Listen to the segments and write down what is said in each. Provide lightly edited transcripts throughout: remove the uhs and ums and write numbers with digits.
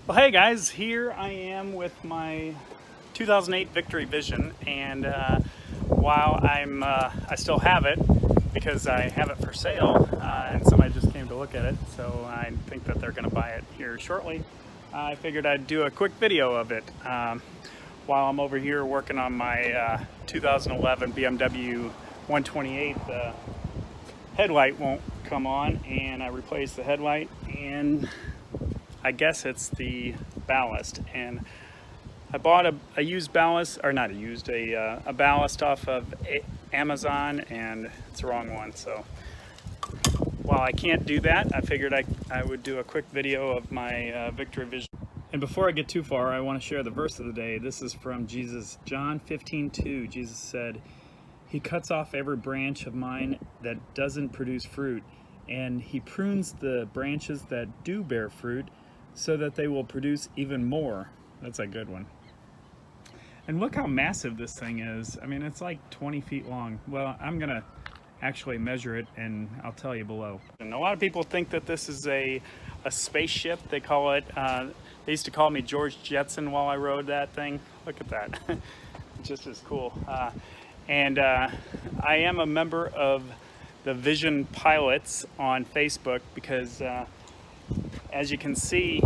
Well, hey guys, here I am with my 2008 Victory Vision, and while I still have it because I have it for sale, and somebody just came to look at it, so I think that they're going to buy it here shortly. I figured I'd do a quick video of it while I'm over here working on my 2011 BMW 128. The headlight won't come on, and I replaced the headlight, and I guess it's the ballast. And I bought a used ballast, or not a used, a ballast off of Amazon, and it's the wrong one. So while I can't do that, I figured I would do a quick video of my Victory Vision. And before I get too far, I want to share the verse of the day. This is from Jesus, John 15:2. Jesus said, "He cuts off every branch of mine that doesn't produce fruit, and he prunes the branches that do bear fruit, so that they will produce even more." That's a good one. And look how massive this thing is. I mean, it's like 20 feet long. Well, I'm gonna actually measure it, and I'll tell you below. And a lot of people think that this is a spaceship. They call it, they used to call me George Jetson while I rode that thing. Look at that. Just as cool. And I am a member of the Vision Pilots on Facebook because as you can see,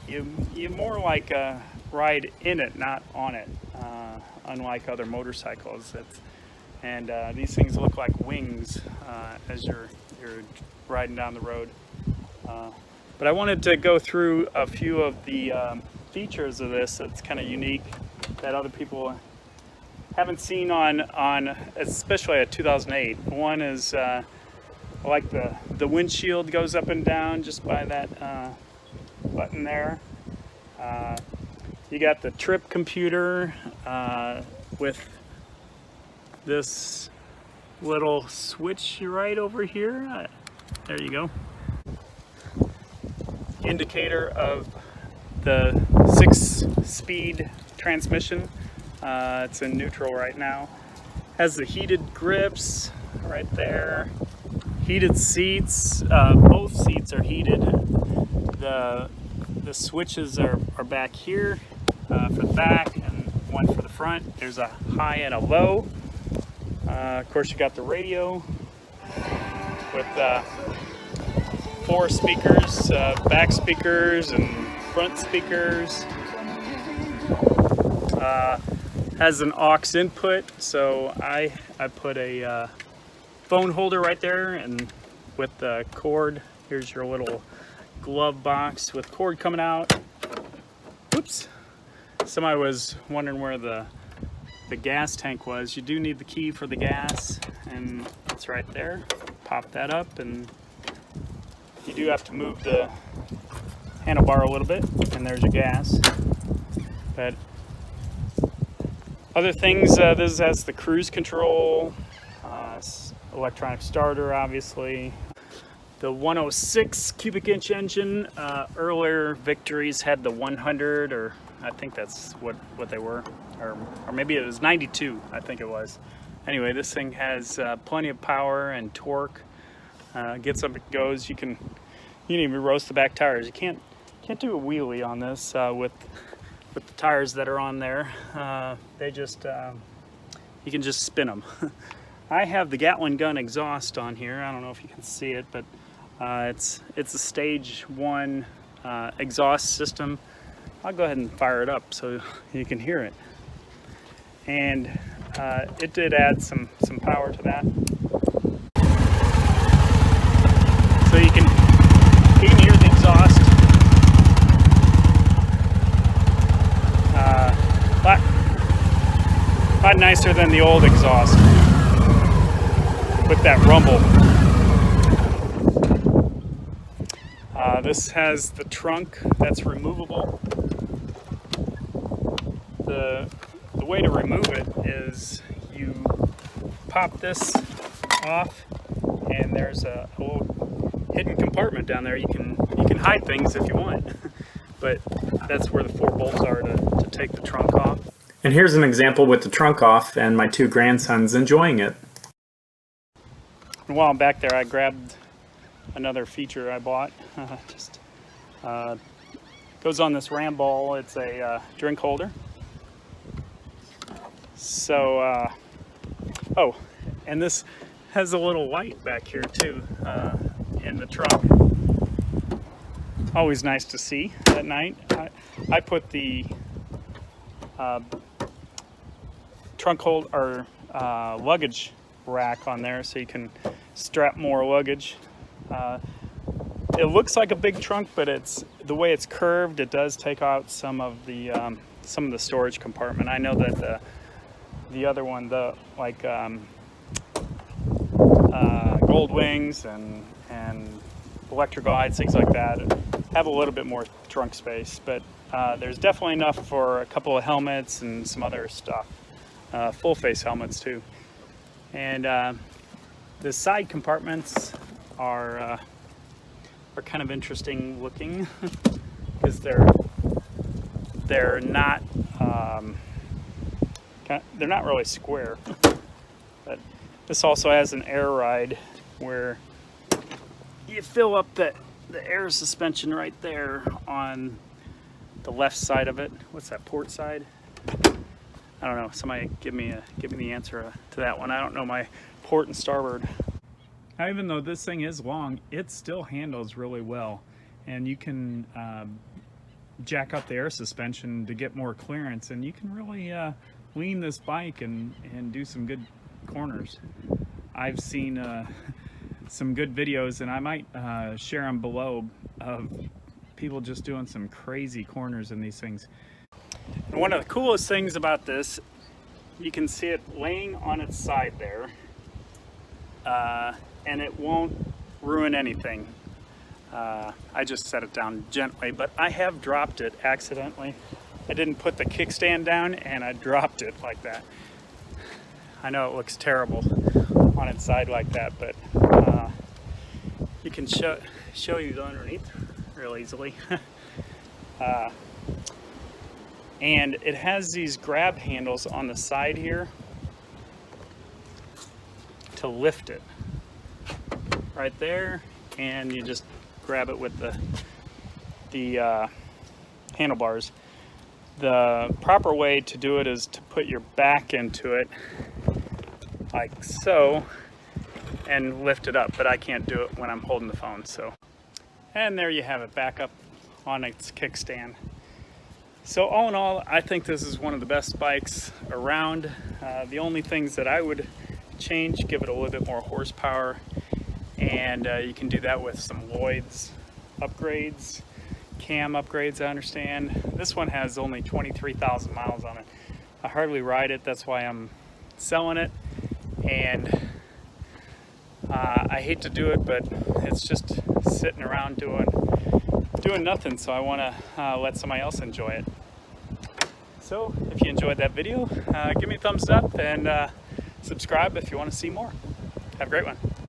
you more like ride in it, not on it, unlike other motorcycles. And these things look like wings as you're riding down the road. But I wanted to go through a few of the features of this that's kind of unique that other people haven't seen on especially a 2008. One is like the windshield goes up and down just by that button there. You got the trip computer with this little switch right over here. There you go. Indicator of the 6-speed transmission. It's in neutral right now. Has the heated grips right there. Heated seats. Both seats are heated. The switches are back here for the back, and one for the front. There's a high and a low. Of course, you got the radio with 4 speakers, back speakers and front speakers. Has an aux input, so I put a phone holder right there, and with the cord. Here's your little glove box with cord coming out. Oops. Somebody was wondering where the gas tank was. You do need the key for the gas, and it's right there. Pop that up, and you do have to move the handlebar a little bit, and there's your gas. But other things, this has the cruise control, electronic starter, obviously. The 106 cubic inch engine. Earlier Victories had the 100, or I think that's what they were, or maybe it was 92, I think it was. Anyway, this thing has plenty of power and torque. Gets up, it goes. You can even roast the back tires. You can't do a wheelie on this with the tires that are on there. They just you can just spin them. I have the Gatling Gun Exhaust on here. I don't know if you can see it, but it's a stage 1 exhaust system. I'll go ahead and fire it up so you can hear it. And it did add some power to that. So you can hear the exhaust. A lot nicer than the old exhaust with that rumble. This has the trunk that's removable. The way to remove it is you pop this off, and there's a little hidden compartment down there. You can hide things if you want, but that's where the 4 bolts are to take the trunk off. And here's an example with the trunk off and my 2 grandsons enjoying it. And while I'm back there, I grabbed another feature I bought just goes on this Ramble. It's a drink holder. So, oh, and this has a little light back here too in the trunk. Always nice to see at night. I put the trunk hold or luggage rack on there so you can strap more luggage. It looks like a big trunk, but it's the way it's curved. It does take out some of the storage compartment. I know that the other one, the like Gold Wings and Electric Glides, things like that, have a little bit more trunk space. But there's definitely enough for a couple of helmets and some other stuff. Full face helmets too. And the side compartments are kind of interesting looking because they're not really square. But this also has an air ride where you fill up the air suspension right there on the left side of it. What's that, port side? I don't know. Somebody give me the answer to that one. I don't know my port and starboard. Now, even though this thing is long, it still handles really well, and you can jack up the air suspension to get more clearance, and you can really lean this bike and do some good corners. I've seen some good videos, and I might share them below, of people just doing some crazy corners in these things. And one of the coolest things about this, you can see it laying on its side there, and it won't ruin anything. I just set it down gently, but I have dropped it accidentally. I didn't put the kickstand down and I dropped it like that. I know it looks terrible on its side like that, but you can show you the underneath real easily. And it has these grab handles on the side here to lift it right there, and you just grab it with the handlebars. The proper way to do it is to put your back into it like so and lift it up, but I can't do it when I'm holding the phone. So, and there you have it, back up on its kickstand. So all in all, I think this is one of the best bikes around. The only things that I would change, give it a little bit more horsepower, and you can do that with some Lloyd's upgrades, cam upgrades, I understand. This one has only 23,000 miles on it. I hardly ride it, that's why I'm selling it, and I hate to do it, but it's just sitting around doing nothing, so I want to let somebody else enjoy it. So if you enjoyed that video, give me a thumbs up and subscribe if you want to see more. Have a great one.